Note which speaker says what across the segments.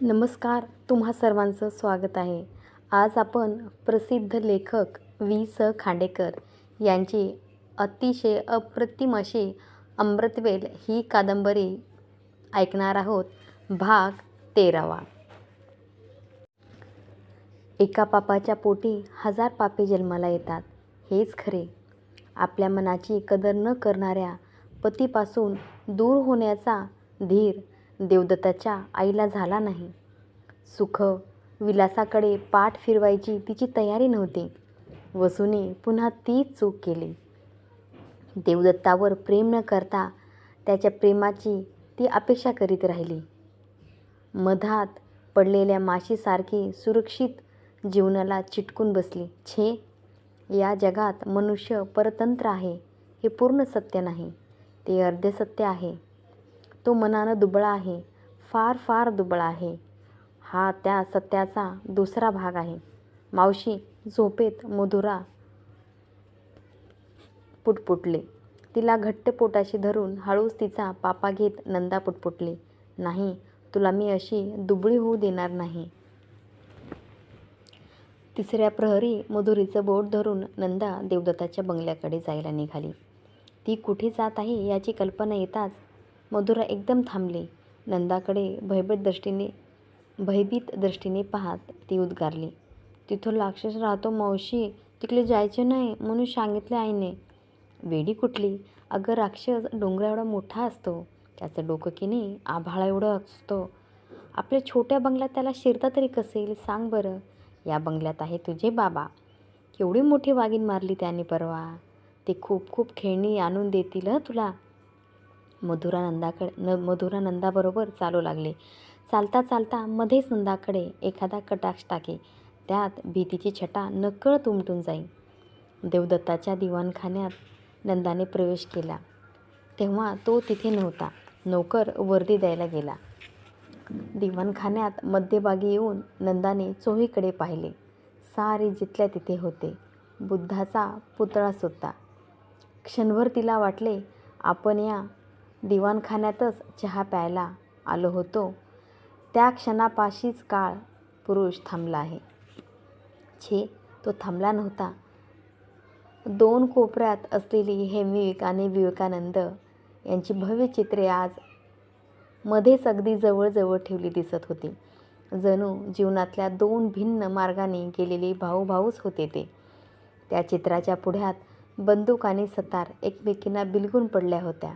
Speaker 1: नमस्कार, तुम्हा सर्वांचं स्वागत आहे. आज आपण प्रसिद्ध लेखक वि. स. खांडेकर यांची अतिशय अप्रतिम अशी अमृतवेल ही कादंबरी ऐकणार आहोत. भाग 13. एका पापाच्या पोटी 1000 पापे जन्माला येतात, हेच खरे. आपल्या मनाची कदर न करणाऱ्या पतीपासून दूर होण्याचा धीर देवदत्ताच्या आईला झाला नाही. सुख विलासाकडे पाठ फिरवायची तिची तयारी नव्हती. वसूने पुन्हा तीच चूक केली. देवदत्तावर प्रेम न करता त्याच्या प्रेमाची ती अपेक्षा करीत राहिली. मधात पडलेल्या माशीसारखी सुरक्षित जीवनाला चिटकून बसली. छे, या जगात मनुष्य परतंत्र आहे हे पूर्ण सत्य नाही, ते अर्धे सत्य आहे. तो मनानं दुबळा आहे, फार फार दुबळा आहे. हा त्या सत्याचा दुसरा भाग आहे. मावशी झोपेत मधुरा पुटपुटली. तिला घट्ट पोटाशी धरून हळूच तिचा पापा घेत नंदा पुटपुटली. नाही, तुला मी अशी दुबळी होऊ देणार नाही. तिसऱ्या प्रहरी मधुरीचं बोट धरून नंदा देवदत्ताच्या बंगल्याकडे जायला निघाली. ती कुठे जात आहे याची कल्पना येताच मधुरा एकदम थांबली. नंदाकडे भयभीत दृष्टीने पाहत ती उद्गारली, तिथं राक्षस राहतो मावशी, तिकडे जायचे नाही म्हणून सांगितले आईने. वेडी कुठली? अगं, राक्षस डोंगरा एवढा मोठा असतो, त्याचं डोकं की नाही आभाळा एवढं असतं. आपल्या छोट्या बंगल्यात त्याला शिरता तरी कसे येईल सांग बरं. या बंगल्यात आहे तुझे बाबा. केवढी मोठी वाघीण मारली त्याने परवा. ते खूप खूप खेळणी आणून देतील तुला. मधुरा नंदाबरोबर चालू लागले. चालता चालता मध्येच नंदाकडे एखादा कटाक्ष टाके, त्यात भीतीची छटा नकळत उमटून जाई. देवदत्ताच्या दिवाणखान्यात नंदाने प्रवेश केला तेव्हा तो तिथे नव्हता. नौकर वर्दी द्यायला गेला. दिवाणखान्यात मध्यभागी येऊन नंदाने चोहीकडे पाहिले. सारे जिथल्या तिथे होते. बुद्धाचा पुतळा सुद्धा. क्षणभर तिला वाटले, आपण या दिवाणखान्यातच चहा प्यायला आलो होतो. त्या क्षणापाशीच काळ पुरुष थांबला आहे. छे, तो थांबला नव्हता. 2 कोपऱ्यात असलेली हेमविवेक आणि विवेकानंद यांची भव्य चित्रे आज मध्येच अगदी जवळजवळ ठेवली दिसत होती. जणू जीवनातल्या 2 भिन्न मार्गाने गेलेले भाऊभाऊच होते ते. त्या चित्राच्या पुढ्यात बंदूक आणि सतार एकमेकींना बिलगून पडल्या होत्या.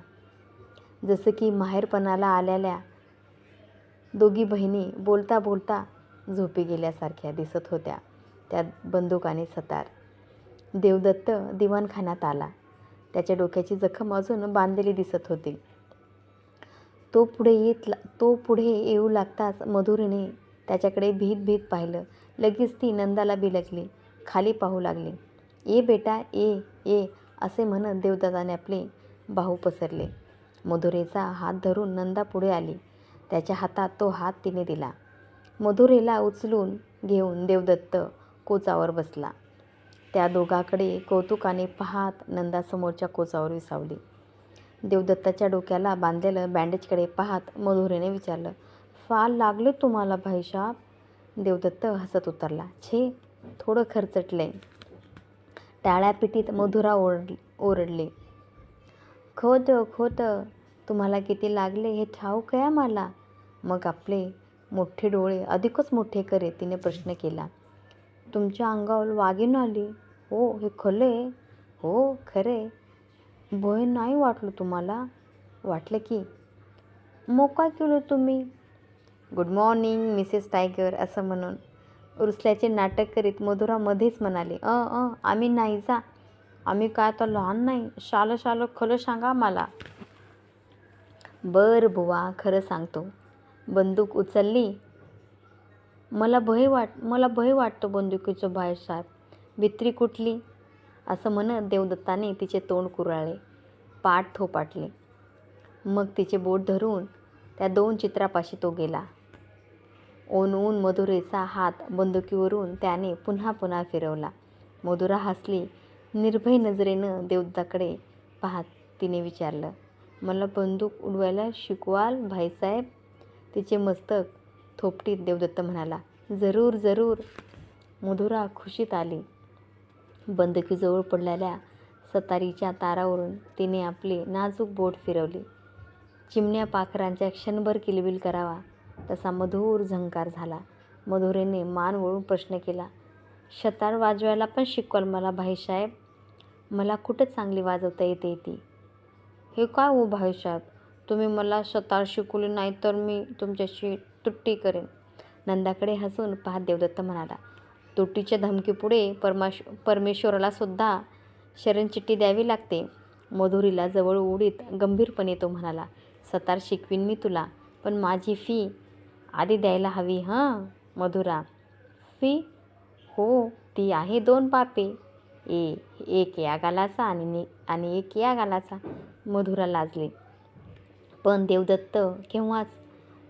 Speaker 1: जसं की माहेरपणाला आलेल्या दोघी बहिणी बोलता बोलता झोपी गेल्यासारख्या दिसत होत्या त्या बंदूक आणि सतार. देवदत्त दिवाणखान्यात आला. त्याच्या डोक्याची जखम अजून बांधलेली दिसत होती. तो पुढे येऊ लागताच मधुरीने त्याच्याकडे भीत भीत पाहिलं. लगेच ती नंदाला बिलगली, खाली पाहू लागली. ये बेटा, ये असे म्हणत देवदत्ताने आपले बाहू पसरले. मधुरेचा हात धरून नंदा पुढे आली. त्याच्या हातात तो हात तिने दिला. मधुरेला उचलून घेऊन देवदत्त कोचावर बसला. त्या दोघांकडे कौतुकाने पाहत नंदा समोरच्या कोचावर विसावली. देवदत्ताच्या डोक्याला बांधलेलं बँडेजकडे पाहत मधुरेने विचारलं, फार लागले तुम्हाला भाईसाब? देवदत्त हसत उतरला. छे, थोडं खरचटले. टाळ्या पिटीत मधुरा ओरडली. खोटं, तुम्हाला किती लागले हे ठाऊक आहे मला. मग आपले मोठे डोळे अधिकच मोठे करीत तिने प्रश्न केला, तुमच्या अंगावर वाघीण आली? हो, हे खले? हो, खरे. भय नाही वाटलं तुम्हाला? वाटलं की. मग काय केलं तुम्ही? गुड मॉर्निंग मिसेस टायगर असं म्हणून रुसल्याचे नाटक करीत मधुरा मध्येच म्हणाली, आम्ही नाही जा. आम्ही काय तर लहान नाही. शालं खरं सांगा मला. बरं बुवा, खरं सांगतो. बंदूक उचलली. मला भय वाटतो बंदुकीचं भाईसाहेब. भित्री कुठली? असं म्हणत देवदत्ताने तिचे तोंड कुराळले, पाठ थोपाटले. मग तिचे बोट धरून त्या 2 चित्रापाशी तो गेला. ओनवून मधुरेचा हात बंदुकीवरून त्याने पुन्हा पुन्हा फिरवला. मधुरा हसली. निर्भय नजरेनं देवदत्ताकडे पाहत तिने विचारलं, मला बंदूक उडवायला शिकवाल भाईसाहेब? तिचे मस्तक थोपटीत देवदत्त म्हणाला, जरूर जरूर. मधुरा खुशीत आली. बंदुकीजवळ पडलेल्या सतारीच्या तारावरून तिने आपले नाजूक बोट फिरवले. चिमण्या पाखरांच्या क्षणभर किलबिल करावा तसा मधुर झंकार झाला. मधुरेने मान वळून प्रश्न केला, शतार वाजवायला पण शिकवाल मला भाईसाहेब? मला कुठं चांगली वाजवता येते ती. हे काय हो भाईसाहेब, तुम्ही मला शतार शिकवली नाही तर मी तुमच्याशी तुट्टी करेन. नंदाकडे हसून पाहत देवदत्त म्हणाला, तुट्टीच्या धमकीपुढे परमेश्वराला सुद्धा शरणचिठ्ठी द्यावी लागते. मधुरीला जवळ ओढीत गंभीरपणे तो म्हणाला, सतार शिकवीन मी तुला, पण माझी फी आधी द्यायला हवी हं मधुरा. फी? हो, ती आहे 2 पापे. एक या गालाचा आणि एक या गालाचा. मधुरा लाजली. पण देवदत्त केव्हाच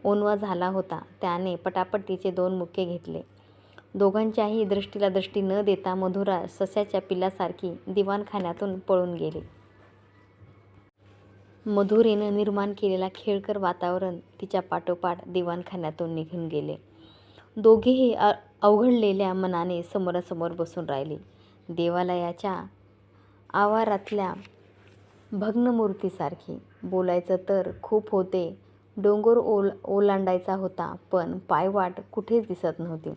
Speaker 1: ओनवा झाला होता. त्याने पटापट तिचे 2 मुके घेतले. दोघांच्याही दृष्टीला दृष्टी न देता मधुरा सस्याच्या पिल्लासारखी दिवाणखान्यातून पळून गेली. मधुरेनं निर्माण केलेला खेळकर वातावरण तिच्या पाठोपाठ दिवाणखान्यातून निघून गेले. दोघेही अवघडलेल्या मनाने समोरासमोर बसून राहिले. देवालयाच्या आवारातल्या भग्नमूर्तीसारखी. बोलायचं तर खूप होते. डोंगर ओलांडायचा होता, पण पायवाट कुठेच दिसत नव्हती.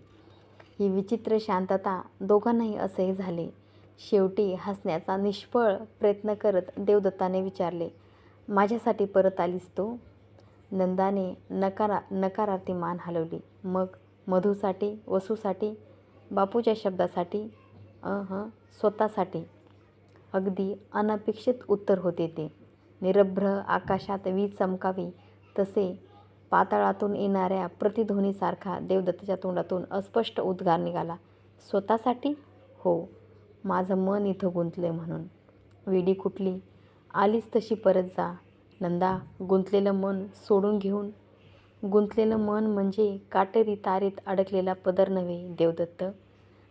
Speaker 1: ही विचित्र शांतता. दोघांनाही असेही झाले. शेवटी हसण्याचा निष्फळ प्रयत्न करत देवदत्ताने विचारले, माझ्यासाठी परत आलीस तू? नंदाने नकारार्थी मान हलवली. मग मधूसाठी, वसूसाठी, बापूच्या शब्दासाठी? स्वतःसाठी. अगदी अनपेक्षित उत्तर होते ते. निरभ्र आकाशात वीज चमकावी तसे पाताळातून येणाऱ्या प्रतिध्वनीसारखा देवदत्ताच्या तोंडातून अस्पष्ट उद्गार निघाला. स्वतःसाठी? हो, माझं मन इथं गुंतलंय म्हणून. वेडी कुठली, आलीस तशी परत जा. नंदा, गुंतलेलं मन सोडून घेऊन. गुंतलेलं मन म्हणजे काटेरी तारेत अडकलेला पदर नव्हे देवदत्त.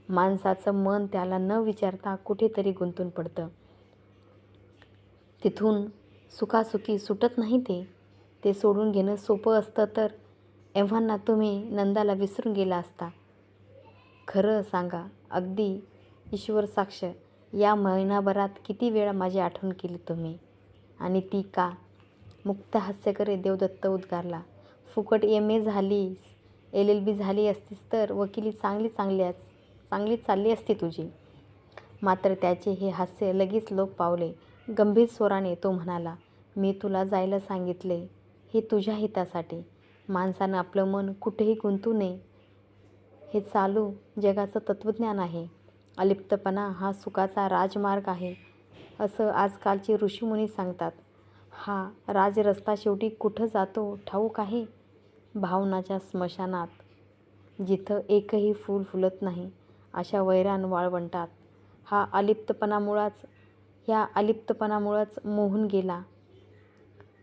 Speaker 1: माणसाचं मन त्याला न विचारता कुठेतरी गुंतून पडतं. तिथून सुखासुखी सुटत नाही ते. ते सोडून घेणं सोपं असतं तर एव्हाना तुम्ही नंदाला विसरून गेला असता. खरं सांगा, अगदी ईश्वर साक्ष, या महिनाभरात किती वेळा माझी आठवण केली तुम्ही? आणि ती का? मुक्त हास्य करीत देवदत्त उद्गारला, फुकट MA झालीस, LLB झाली असतीस तर वकिली चांगली चालली असती तुझी. मात्र त्याचे हे हास्य लगेच लोप पावले. गंभीर स्वराने तो म्हणाला, मी तुला जायला सांगितले हे तुझ्या हितासाठी. माणसानं आपलं मन कुठेही गुंतू नये. हे चालू जगाचं तत्त्वज्ञान आहे. अलिप्तपणा हा सुखाचा राजमार्ग आहे असं आजकालचे ऋषीमुनी सांगतात. हा राजरस्ता शेवटी कुठं जातो ठाऊक आहे? भावनाच्या स्मशानात. जिथं एकही फूल फुलत नाही अशा वैराण वाळवंटात. ह्या अलिप्तपणामुळंच मोहून गेला.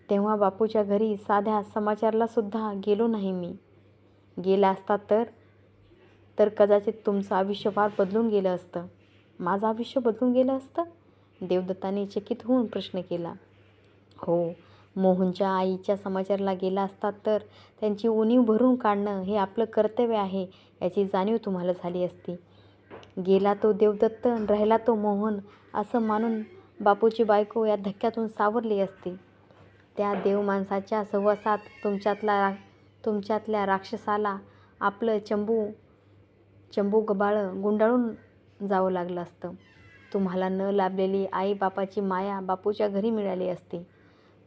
Speaker 1: तेव्हा बापूच्या घरी साध्या समाचारला सुद्धा गेलो नाही मी. गेला असता तर कदाचित तुमचं आयुष्य फार बदलून गेलं असतं. माझं आयुष्य बदलून गेलं असतं? देवदत्ताने चकित होऊन प्रश्न केला. हो, मोहनच्या आईच्या समाचारला गेला असता तर त्यांची उणीव भरून काढणं हे आपलं कर्तव्य आहे याची जाणीव तुम्हाला झाली असती. गेला तो देवदत्त, राहिला तो मोहन असं मानून बापूची बायको या धक्क्यातून सावरली असती. त्या देवमाणसाच्या सहवासात तुमच्यातल्या राक्षसाला आपलं चंबूगबाळं गुंडाळून जावं लागलं असतं. तुम्हाला न लाभलेली आई बापाची माया बापूच्या घरी मिळाली असती.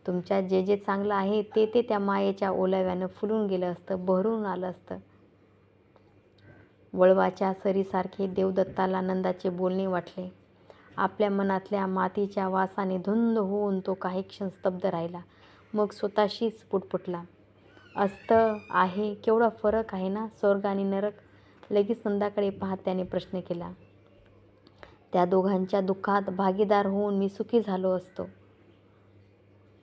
Speaker 1: तुमच्यात जे जे चांगलं आहे ते त्या मायेच्या ओलाव्यानं फुलून गेलं असतं, बहरून आलं असतं. वळवाच्या सरीसारखे देवदत्ताला नंदाचे बोलणे वाटले. आपल्या मनातल्या मातीच्या वासाने धुंद होऊन तो काही क्षण स्तब्ध राहिला. मग स्वतःशीच पुटपुटला, असतं आहे, केवढा फरक आहे ना स्वर्ग आणि नरक. लगेच नंदाकडे पाहत त्याने प्रश्न केला, त्या दोघांच्या दुःखात भागीदार होऊन मी सुखी झालो असतो.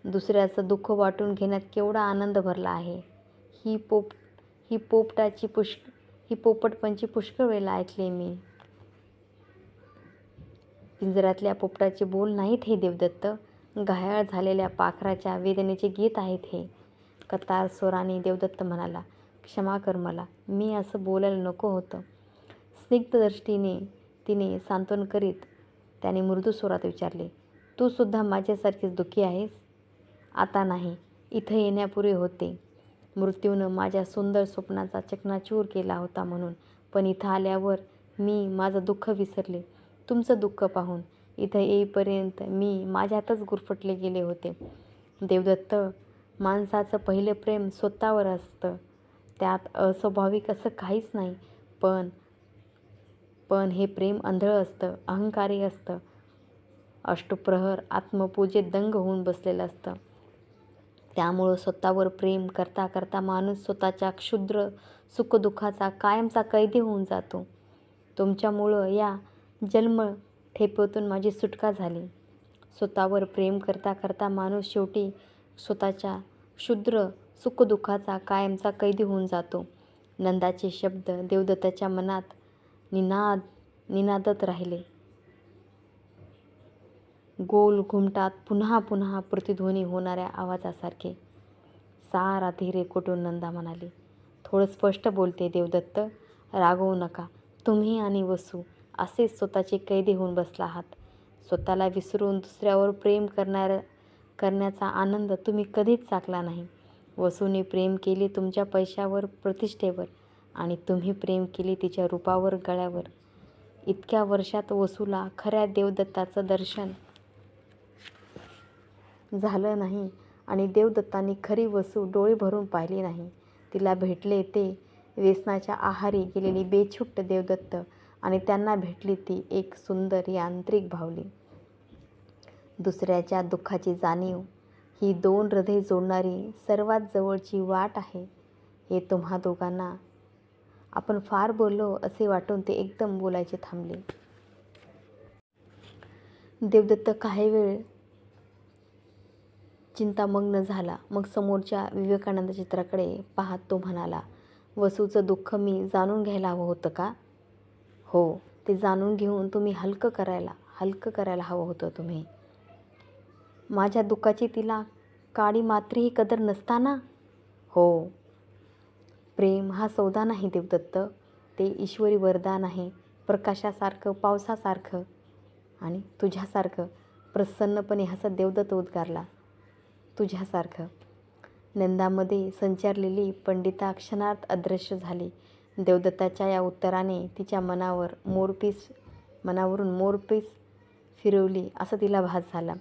Speaker 1: दुसऱ्याचं दुःख वाटून घेण्यात केवढा आनंद भरला आहे. ही पोपटपंची पुष्कळ वेळेला ऐकले मी. पिंजऱ्यातल्या पोपटाचे बोल नाहीत हे देवदत्त, घायाळ झालेल्या पाखराच्या वेदनेचे गीत आहेत हे. कतार स्वराने देवदत्त म्हणाला, क्षमा कर मला, मी असं बोलायला नको होतं. स्निग्ध दृष्टीने तिने सांत्वन करीत त्याने मृदू स्वरात विचारले, तू सुद्धा माझ्यासारखीच दुःखी आहेस? आता नाही, इथं येण्यापूर्वी होते. मृत्यूनं माझ्या सुंदर स्वप्नाचा चकनाचूर केला होता म्हणून. पण इथं आल्यावर मी माझं दुःख विसरले. तुमचं दुःख पाहून इथं येईपर्यंत मी माझ्यातच गुरफटले गेले होते. देवदत्त, माणसाचं पहिलं प्रेम स्वतःवर असतं. त्यात अस्वाभाविक असं काहीच नाही. पण हे प्रेम आंधळं असतं, अहंकारी असतं, अष्टप्रहर आत्मपूजेत दंग होऊन बसलेलं असतं. त्यामुळं स्वतःवर प्रेम करता करता माणूस स्वतःच्या क्षुद्र सुखदुःखाचा कायमचा कैदी होऊन जातो. तुमच्यामुळं या जन्मठेपेतून माझी सुटका झाली. स्वतःवर प्रेम करता करता माणूस शेवटी स्वतःच्या क्षुद्र सुखदुःखाचा कायमचा कैदी होऊन जातो. नंदाचे शब्द देवदत्ताच्या मनात निनादत राहिले. गोल घुमटात पुन्हा पुन्हा प्रतिध्वनी होणाऱ्या आवाजासारखे. सारा धीर एकवटून नंदा म्हणाली, थोडं स्पष्ट बोलते देवदत्त, रागवू नका. तुम्ही आणि वसू असेच स्वतःचे कैदी होऊन बसला आहात. स्वतःला विसरून दुसऱ्यावर प्रेम करण्याचा आनंद तुम्ही कधीच चाखला नाही. वसूने प्रेम केले तुमच्या पैशावर, प्रतिष्ठेवर, आणि तुम्ही प्रेम केले तिच्या रूपावर, गळ्यावर. इतक्या वर्षात वसूला खऱ्या देवदत्ताचं दर्शन झालं नाही आणि देवदत्तांनी खरी वसू डोळे भरून पाहिली नाही. तिला भेटले ते व्यसनाच्या आहारी गेलेली बेछुट्ट देवदत्त, आणि त्यांना भेटली ती एक सुंदर यांत्रिक भावली. दुसऱ्याच्या दुःखाची जाणीव ही दोन हृदय जोडणारी सर्वात जवळची वाट आहे. हे तुम्हा दोघांना आपण फार बोललो असे वाटून ते एकदम बोलायचे थांबले. देवदत्त काही वेळ चिंतामग्न झाला. मग समोरच्या विवेकानंद चित्राकडे पाहत तो म्हणाला, वसूचं दुःख मी जाणून घ्यायला हवं होतं का? हो, ते जाणून घेऊन तुम्ही हलकं करायला हवं होतं तुम्ही. माझ्या दुःखाची तिला काडी मात्रेही कदर नसताना? हो. प्रेम हा सौदा नाही देवदत्त, ते ईश्वरी वरदान आहे. प्रकाशासारखं, पावसासारखं. आणि तुझ्यासारखं. प्रसन्नपणे हसत देवदत्त उद्गारला, तुझ्यासारखं. नंदामध्ये संचारलेली पंडिता क्षणार्थ अदृश्य झाली. देवदत्ताच्या या उत्तराने तिच्या मनावरून मोरपीस फिरवली असं तिला भास झाला.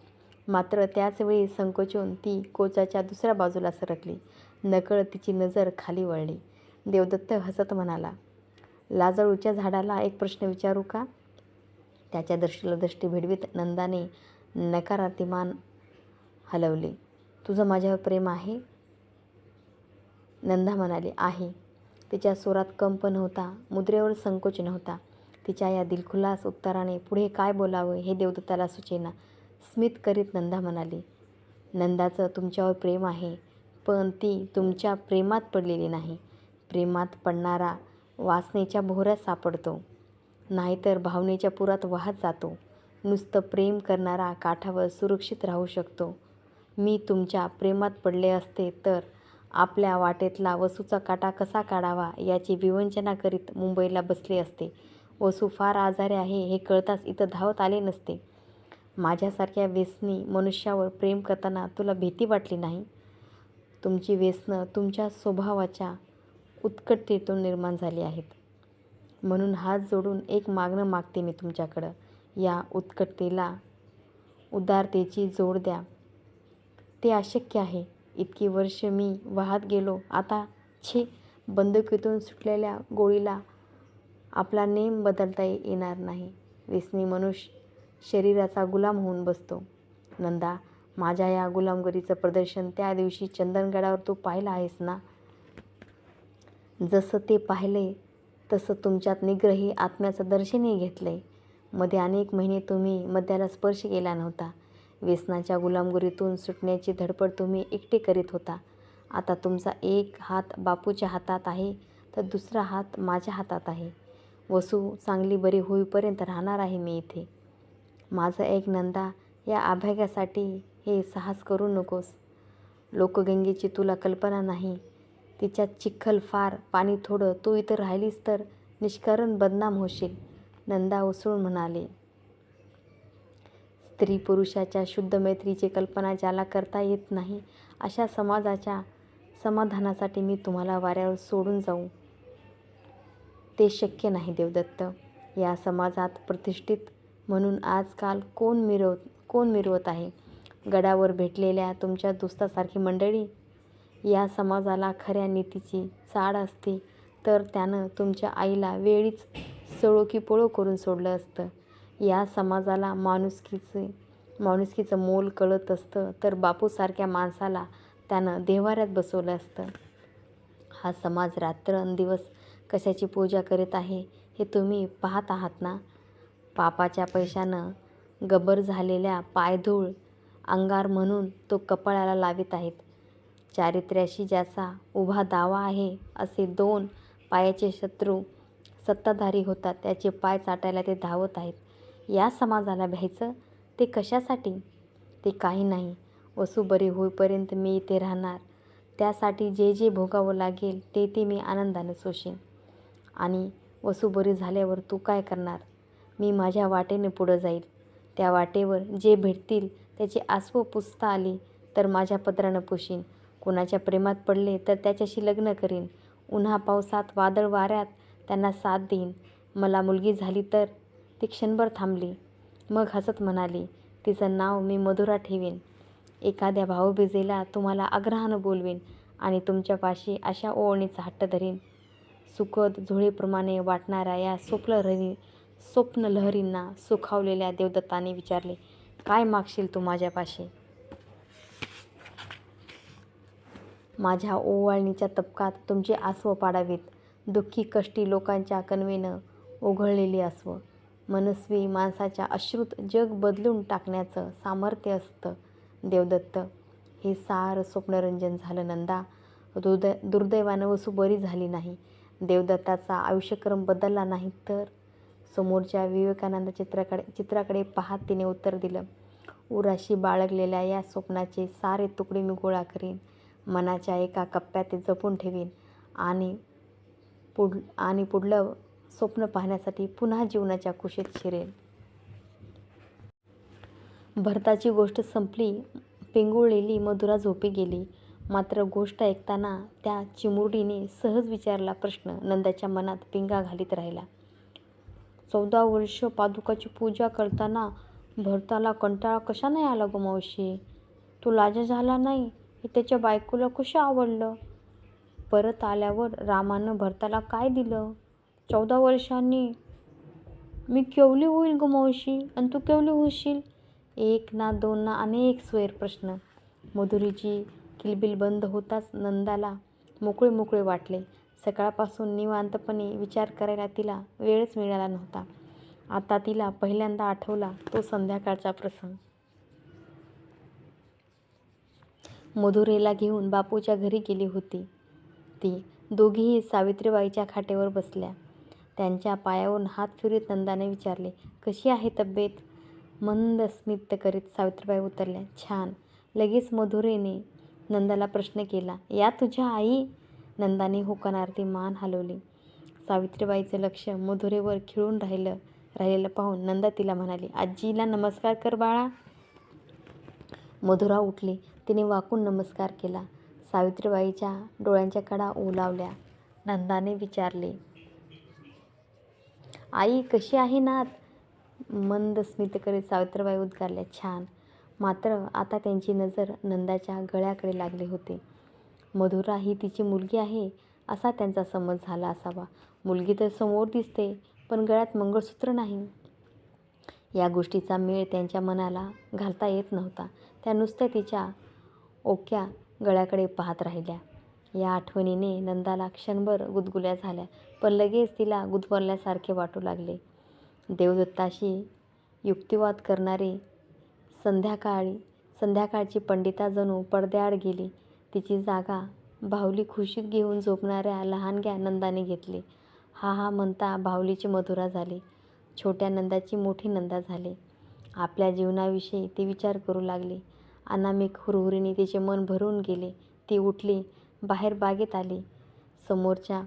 Speaker 1: मात्र त्याचवेळी संकोचून ती कोचाच्या दुसऱ्या बाजूला सरकली. नकळत तिची नजर खाली वळली. देवदत्त हसत म्हणाला, लाजळूच्या झाडाला एक प्रश्न विचारू का? त्याच्या दृष्टीला दृष्टी भिडवीत नंदाने नकारार्थी मान हलवली. तुझं माझ्यावर प्रेम आहे? नंदा म्हणाली, आहे. तिच्या स्वरात कंप नव्हता, मुद्रेवर संकोच नव्हता. तिच्या या दिलखुलास उत्तराने पुढे काय बोलावं हे देवदत्ताला सुचेना. स्मित करीत नंदा म्हणाली, नंदाचं तुमच्यावर प्रेम आहे, पण ती तुमच्या प्रेमात पडलेली नाही. प्रेमात पडणारा वासनेच्या भोवऱ्यात सापडतो, नाहीतर भावनेच्या पुरात वाहत जातो. नुसतं प्रेम करणारा काठावर सुरक्षित राहू शकतो. मी तुमच्या प्रेमात पडले असते तर आपल्या वाटेतला वसूचा काटा कसा काढावा याची विवंचना करीत मुंबईला बसले असते. वसू फार आजारी आहे हे कळताच इथं धावत आले नसते. माझ्यासारख्या व्यसनी मनुष्यावर प्रेम करताना तुला भीती वाटली नाही? तुमची व्यसनं तुमच्या स्वभावाच्या उत्कटतेतून निर्माण झाली आहेत. म्हणून हात जोडून एक मागणं मागते मी तुमच्याकडं. या उत्कटतेला उदारतेची जोड द्या. ते अशक्य आहे. इतकी वर्ष मी वाहत गेलो. आता बंदुकीतून सुटलेल्या गोळीला आपला नेम बदलता येणार नाही. व्यसनी मनुष्य शरीराचा गुलाम होऊन बसतो. नंदा, माझ्या या गुलामगिरीचं प्रदर्शन त्या दिवशी चंदनगडावर तू पाहिलं आहेस ना? जसं ते पाहिलंय तसं तुमच्यात निग्रही आत्म्याचं दर्शनही घेतलंय. मध्ये अनेक महिने तुम्ही मद्याला स्पर्श केला नव्हता. व्यसनाच्या गुलामगिरीतून सुटण्याची धडपड तुम्ही एकटे करीत होता. आता तुमचा एक हात बापूच्या हातात आहे तर दुसरा हात माझ्या हातात आहे. वसू चांगली बरी होईपर्यंत राहणार आहे मी इथे. माझं एक नंदा, या अभाग्यासाठी हे साहस करू नकोस. लोकगंगेची तुला कल्पना नाही. तिच्यात चिखल फार, पाणी थोडं, तू इथं राहिलीस तर निष्कारण बदनाम होशील, नंदा उसळून म्हणाली. स्त्री पुरुषाच्या शुद्ध मैत्रीची कल्पना ज्याला करता येत नाही, अशा समाजाच्या समाधानासाठी मी तुम्हाला वाऱ्यावर सोडून जाऊ, ते शक्य नाही देवदत्त. या समाजात प्रतिष्ठित म्हणून आजकाल कोण मिरवत आहे? गडावर भेटलेल्या तुमच्या दोस्तासारखी मंडळी. या समाजाला खऱ्या नीतीची चाड असती तर त्यानं तुमच्या आईला वेळीच सळो की पळो करून सोडलं असतं. या समाजाला माणुसकीचं मोल कळत असतं तर बापूसारख्या माणसाला त्यानं देव्हाऱ्यात बसवलं असतं. हा समाज रात्रंदिवस कशाची पूजा करीत आहे हे तुम्ही पाहत आहात ना? पापाच्या पैशानं गब्बर झालेल्या पायधूळ अंगार म्हणून तो कपाळाला लावित आहेत. चारित्र्याशी ज्याचा उभा दावा आहे असे 2 पायाचे शत्रू सत्ताधारी होतात त्याचे पाय चाटायला ते धावत आहेत. या समाजाला भ्यायचं ते कशासाठी? ते काही नाही. वसू बरी होईपर्यंत मी इथे राहणार. त्यासाठी जे जे भोगावं लागेल ते मी आनंदाने सोशीन. आणि वसू बरी झाल्यावर तू काय करणार? मी माझ्या वाटेने पुढं जाईल. त्या वाटेवर जे भेटतील त्याची आसवं पुसता आली तर माझ्या पदरानं पुशीन. कोणाच्या प्रेमात पडले तर त्याच्याशी लग्न करीन. उन्हा पावसात वादळ वाऱ्यात त्यांना साथ देईन. मला मुलगी झाली तर? ती क्षणभर थांबली, मग हसत म्हणाली, तिचं नाव मी मधुरा ठेवीन. एखाद्या भाऊबीजेला तुम्हाला आग्रहानं बोलवीन आणि तुमच्यापाशी अशा ओवाळणीचा हट्ट धरीन. सुखद झुळेप्रमाणे वाटणाऱ्या या स्वप्नलहरींना सुखावलेल्या देवदत्ताने विचारले, काय मागशील तू माझ्यापाशी? माझ्या ओवाळणीच्या तबकात तुमची आसवं पाडावीत. दुःखी कष्टी लोकांच्या कणवेनं ओघळलेली आसवं. मनस्वी माणसाच्या अश्रूत जग बदलून टाकण्याचं सामर्थ्य असतं देवदत्त. हे सारं स्वप्नरंजन झालं नंदा. दुर्दैवानं वसू बरी झाली नाही. देवदत्ताचा आयुष्यक्रम बदलला नाही तर? समोरच्या विवेकानंद चित्राकडे पाहत तिने उत्तर दिलं, उराशी बाळगलेल्या या स्वप्नाचे सारे तुकडे मी गोळा करीन. मनाच्या एका कप्प्यात ते जपून ठेवीन आणि पुढलं स्वप्न पाहण्यासाठी पुन्हा जीवनाच्या कुशीत शिरेन. भरताची गोष्ट संपली. पेंगुळलेली मधुरा झोपी गेली. मात्र गोष्ट ऐकताना त्या चिमुरडीने सहज विचारला प्रश्न नंदाच्या मनात पिंगा घालीत राहिला. 14 वर्ष पादुकाची पूजा करताना भरताला कंटाळा कशा नाही आला गं मावशी? तो लाजा झाला नाही हे त्याच्या बायकोला कसं आवडलं? परत आल्यावर रामानं भरताला काय दिलं? 14 वर्षांनी मी केवली होईल गं मावशी आणि तू केवली होशील? 1 ना 2 ना अनेक स्वैर प्रश्न. मधुरीची किलबिल बंद होताच नंदाला मोकळे वाटले. सकाळपासून निवांतपणे विचार करायला तिला वेळच मिळाला नव्हता. आता तिला पहिल्यांदा आठवला तो संध्याकाळचा प्रसंग. मधुरेला घेऊन बापूच्या घरी गेली होती ती. दोघीही सावित्रीबाईच्या खाटेवर बसल्या. त्यांच्या पायावरून हात फिरवीत नंदाने विचारले, कशी आहे तब्येत? मंद स्मित करीत सावित्रीबाई उतरल्या. छान. लगेच मधुरेने नंदाला प्रश्न केला, या तुझ्या आई? नंदाने होकारार्थी मान हलवली. सावित्रीबाईचं लक्ष मधुरेवर खिळून राहिलेलं पाहून नंदा तिला म्हणाली, आजीला नमस्कार कर बाळा. मधुरा उठली. तिने वाकून नमस्कार केला. सावित्रीबाईच्या डोळ्यांच्या कडा ओलावल्या. नंदाने विचारले, आई कशी आहे नात? मंद स्मित करीत सावित्रीबाई उद्गारल्या, छान. मात्र आता त्यांची नजर नंदाच्या गळ्याकडे लागली होती. मधुरा ही तिची मुलगी आहे असा त्यांचा समज झाला असावा. मुलगी तर समोर दिसते पण गळ्यात मंगळसूत्र नाही. या गोष्टीचा मेळ त्यांच्या मनाला घालता येत नव्हता. त्या नुसत्या तिच्या ओक्या गळ्याकडे पाहत राहिल्या. या आठवणीने नंदाला क्षणभर गुदगुल्या झाल्या, पण लगेच तिला गुदमरल्यासारखे वाटू लागले. देवदत्ताशी युक्तिवाद करणारी संध्याकाळची पंडिता जणू पडद्याआड गेली. तिची जागा बाहुली खुशीत घेऊन झोपणाऱ्या लहानग्या नंदाने घेतली. हा म्हणता बाहुलीची मधुरा झाली. छोट्या नंदाची मोठी नंदा झाली. आपल्या जीवनाविषयी ती विचार करू लागली. अनामिक हुरहुरीने तिचे मन भरून गेले. ती उठली, बाहेर बागेत आली. समोरच्या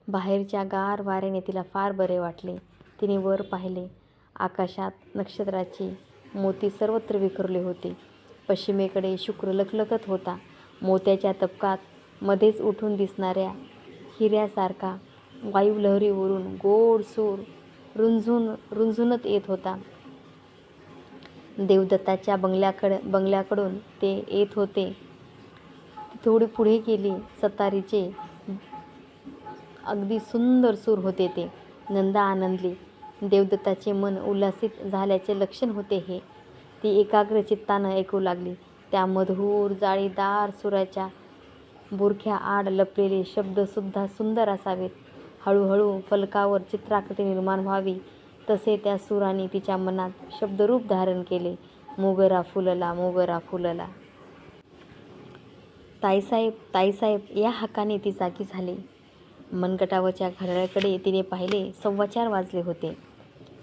Speaker 1: बाहेरच्या गार वाऱ्याने तिला फार बरे वाटले. तिने वर पाहिले. आकाशात नक्षत्राची मोती सर्वत्र विखरले होते. पश्चिमेकडे शुक्र लखलखत होता. मोत्याच्या तबकात मध्येच उठून दिसणाऱ्या हिऱ्यासारखा वायुलहरीवरून गोड सूर रुंझुनत येत होता. देवदत्ताच्या बंगल्याकडून ते येत होते. ती थोडी पुढे गेली. सतारीचे अगदी सुंदर सूर होते ते. नंदा आनंदली. देवदत्ताचे मन उल्हासित झाल्याचे लक्षण होते हे. ती एकाग्र चित्तानं ऐकू लागली. त्या मधुर जाळीदार सुराच्या बुरख्याआड लपलेले शब्दसुद्धा सुंदर असावेत. हळूहळू फलकावर चित्राकृती निर्माण व्हावी तसे त्या सुरांनी तिच्या मनात शब्दरूप धारण केले. मोगरा फुलला, मोगरा फुलला. ताईसाहेब, ताईसाहेब या हाकाने ती जागी झाली. मनगटावरच्या घड्याळाकडे तिने पाहिले. 4:15 वाजले होते.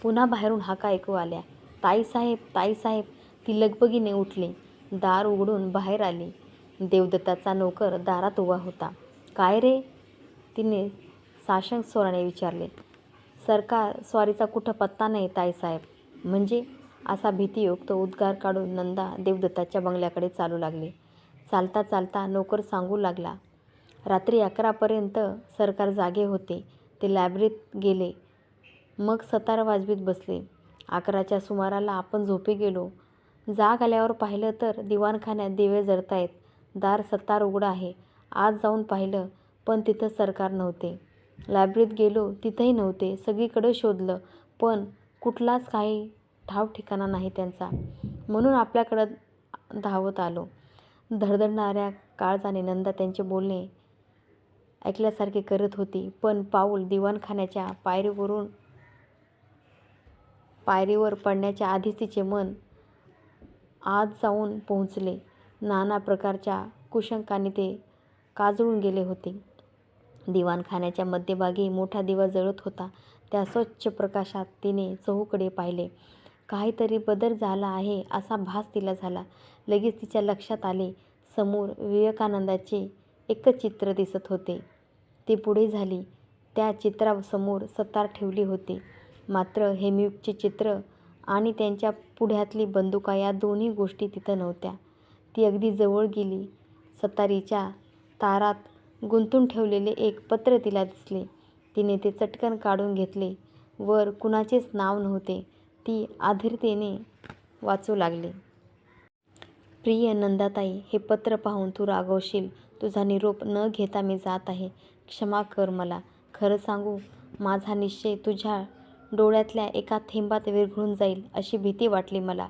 Speaker 1: पुन्हा बाहेरून हाका ऐकू आल्या. ताईसाहेब, ताईसाहेब. ती लगबगीने उठली. दार उघडून बाहेर आली. देवदत्ताचा नोकर दारात उभा होता. काय रे? तिने साशंक स्वराने विचारले. सरकार स्वारीचा कुठं पत्ता नाही ताईसाहेब. म्हणजे? असा भीतीयुक्त उद्गार काढून नंदा देवदत्ताच्या बंगल्याकडे चालू लागली. चालता चालता नोकर सांगू लागला. रात्री 11 पर्यंत सरकार जागे होते. ते लायब्ररीत गेले. मग सतार वाजवीत बसले. 11च्या सुमाराला आपण झोपी गेलो. जाग आल्यावर पाहिलं तर दिवाणखान्यात दिवे जळतायत. दार सतार उघडं आहे. आत जाऊन पाहिलं पण तिथं सरकार नव्हते. लायब्ररीत गेलो तिथंही नव्हते. सगळीकडं शोधलं पण कुठलाच काही ठाव ठिकाणा नाही त्यांचा. म्हणून आपल्याकडं धावत आलो. धडधडणाऱ्या काळजाने नंदा त्यांचे बोलणे ऐकल्यासारखे करत होती. पण पाऊल दिवाणखान्याच्या पायरीवर पडण्याच्या आधीच तिचे मन आत जाऊन पोहोचले. नाना प्रकारच्या कुशंकांनी ते काजळून गेले होते. दिवाणखान्याच्या मध्यभागी मोठा दिवा जळत होता. त्या स्वच्छ प्रकाशात तिने चहूकडे पाहिले. काहीतरी बदल झाला आहे असा भास तिला झाला. लगेच तिच्या लक्षात आले. समोर विवेकानंदाचे एकच चित्र दिसत होते. ती पुढे झाली. त्या चित्रासमोर सतार ठेवली होती. मात्र हेमयुगचे चित्र आणि त्यांच्या पुढ्यातली बंदुका या दोन्ही गोष्टी तिथं नव्हत्या. ती अगदी जवळ गेली. सतारीच्या तारात गुंतून ठेवलेले एक पत्र तिला दिसले. तिने ते चटकन काढून घेतले. वर कुणाचेच नाव नव्हते. ती आधीरतेने वाचू लागली. प्रिय नंदाताई, हे पत्र पाहून तू रागवशील. तुझा निरोप न घेता मी जात आहे. क्षमा कर मला. खरं सांगू, माझा निश्चय तुझ्या डोळ्यातल्या एका थेंबात विरघळून जाईल अशी भीती वाटली मला.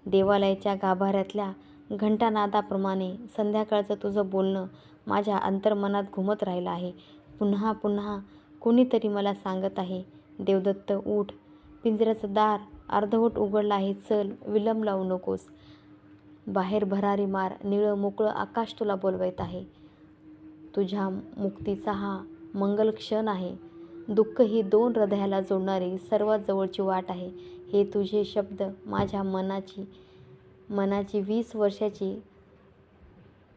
Speaker 1: देवालयाच्या गाभाऱ्यातल्या घंटानादाप्रमाणे संध्याकाळचं तुझं बोलणं माझ्या अंतर्मनात घुमत राहिलं आहे. पुन्हा पुन्हा कोणीतरी मला सांगत आहे, देवदत्त उठ, पिंजऱ्याचं दार अर्धवट उघडलं आहे, चल, विलंब लावू नकोस. बाहेर भरारी मार, निळं मोकळं आकाश तुला बोलवत आहे. तुझ्या मुक्तीचा हा मंगल क्षण आहे. दुःख ही दोन हृदयाला जोडणारी सर्वात जवळची वाट आहे. हे तुझे शब्द माझ्या मनाची 20 वर्षाची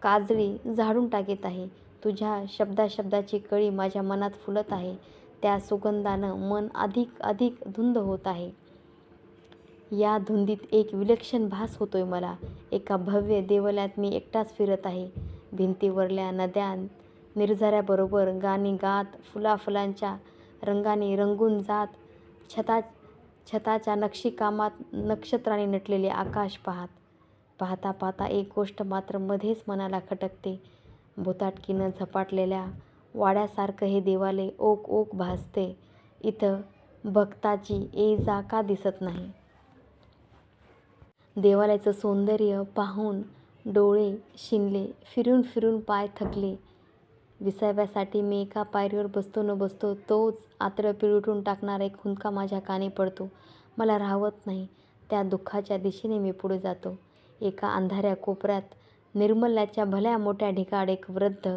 Speaker 1: काजळी झाडून टाकीत आहे. तुझ्या शब्दाची कळी माझ्या मनात फुलत आहे. त्या सुगंधानं मन अधिक धुंद होत आहे. या धुंदीत एक विलक्षण भास होतोय मला. एका भव्य देवालयात मी एकटाच फिरत आहे. भिंतीवरल्या नद्या निर्झऱ्याबरोबर गाणी गात, फुलाफुलांच्या रंगाने रंगून जात, छताच्या नक्षीकामात नक्षत्रांनी नटलेले आकाश पाहता पाहता एक गोष्ट मात्र मध्येच मनाला खटकते. भुताटकीनं झपाटलेल्या वाड्यासारखं हे देवालय ओक भासते. इथं भक्ताची ये जा का दिसत नाही? देवालयाचं सौंदर्य पाहून डोळे शिनले. फिरून फिरून पाय थकले. विसाव्यासाठी मी एका पायरीवर बसतो न बसतो तोच आत्र पिळवटून टाकणारा एक हुंदका माझ्या कानी पडतो. मला राहवत नाही. त्या दुःखाच्या दिशेने मी पुढे जातो. एका अंधाऱ्या कोपऱ्यात निर्मल्याच्या भल्या मोठ्या ढिगाड एक वृद्ध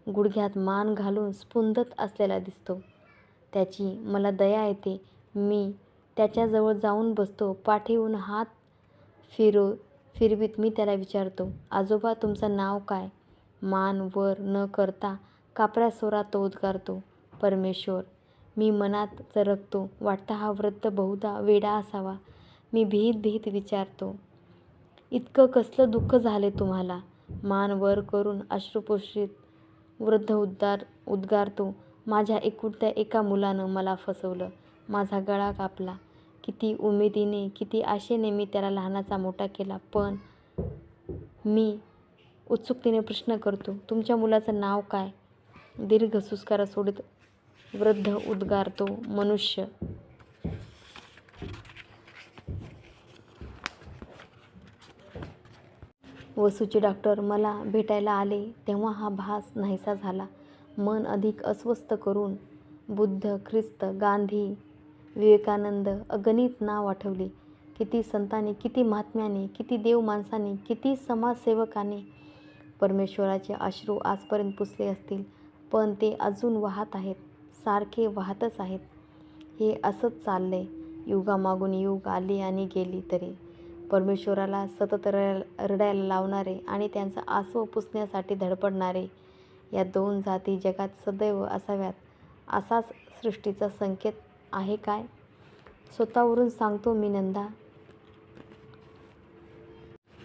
Speaker 1: गुडघ्यात मान घालून स्फुंदत असलेला दिसतो. त्याची मला दया येते. मी त्याच्याजवळ जाऊन बसतो. पाठीवरून हात फिरवीत मी त्याला विचारतो, आजोबा तुमचं नाव काय? मान वर न करता कापऱ्या स्वरात तो उद्गारतो. परमेश्वर. मी मनात चरकतो. वाटतं हा वृद्ध बहुधा वेडा असावा. मी भीत भीत विचारतो, इतकं कसलं दुःख झाले तुम्हाला? मान वर करून अश्रुपुष्पित वृद्ध उद्गारतो, माझ्या एकुलत्या एका मुलानं मला फसवलं. माझा गळा कापला. किती उमेदीने, किती आशेने मी त्याला लहानाचा मोठा केला. पण मी उत्सुकतेने प्रश्न करतो, तुमच्या मुलाचं नाव काय? दीर्घ सुस्कारा सोडत वृद्ध उद्गारतो, मनुष्य. वसूचे डॉक्टर मला भेटायला आले तेव्हा हा भास नाहीसा झाला. मन अधिक अस्वस्थ करून बुद्ध, ख्रिस्त, गांधी, विवेकानंद अगणित नाव आठवली. किती संतांनी, किती महात्म्याने, किती देव माणसांनी, किती समाजसेवकाने परमेश्वराचे अश्रू आजपर्यंत पुसले असतील, पण ते अजून वाहत आहेत, सारखे वाहतच आहेत. हे असंच चाललंय. युगामागून युग आली आणि गेली तरी परमेश्वराला सतत रडायला लावणारे आणि त्यांचा आसव पुसण्यासाठी धडपडणारे या दोन जाती जगात सदैव असाव्यात असाच सृष्टीचा संकेत आहे काय? स्वतःवरून सांगतो मी नंदा.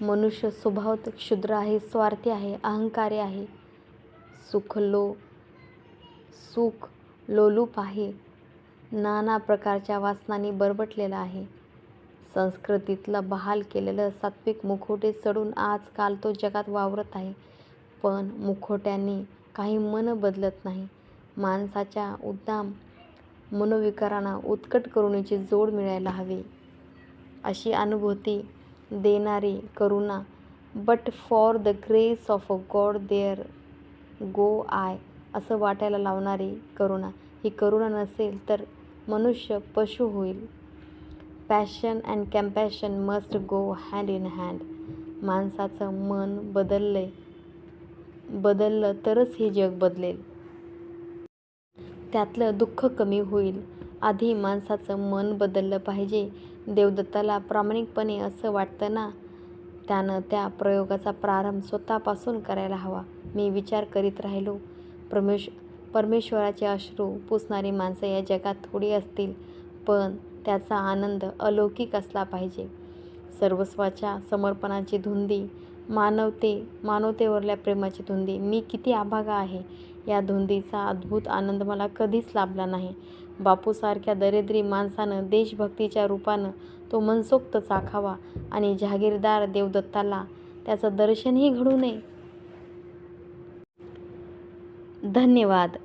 Speaker 1: मनुष्य स्वभावत क्षुद्र आहे, स्वार्थी आहे, अहंकारी आहे, सुख लोलूप आहे, नाना प्रकारच्या वासनांनी बरबटलेला आहे. संस्कृतीतलं बहाल केलेलं सात्विक मुखवटे चढून आजकाल तो जगात वावरत आहे. पण मुखवट्यांनी काही मन बदलत नाही. माणसाच्या उद्दाम मनोविकारांना उत्कट करुणेची जोड मिळायला हवी. अशी अनुभूती देणारी करुणा. But for the grace of a god there go I असं वाटायला लावणारी करुणा. ही करुणा नसेल तर मनुष्य पशु होईल. Passion and compassion must go hand in hand. माणसाचं मन बदललं तरच हे जग बदलेल. त्यातलं दुःख कमी होईल. आधी माणसाचं मन बदललं पाहिजे. देवदत्ताला प्रामाणिकपणे असं वाटतं ना, त्यानं त्या प्रयोगाचा प्रारंभ स्वतःपासून करायला हवा. मी विचार करीत राहिलो. परमेश्वराचे अश्रू पुसणारी माणसं या जगात थोडी असतील, पण त्याचा आनंद अलौकिक असला पाहिजे. सर्वस्वाच्या समर्पणाची धुंदी, मानवतेवरल्या प्रेमाची धुंदी. मी किती अभागा आहे. या धुंदीचा अद्भुत आनंद मला कधीच लाभला नाही. बापूसारख्या दरिद्री माणसानं देशभक्तीच्या रूपानं तो मनसोक्त चाखावा आणि जहागीरदार देवदत्ताला त्याचं दर्शनही घडू नये. धन्यवाद.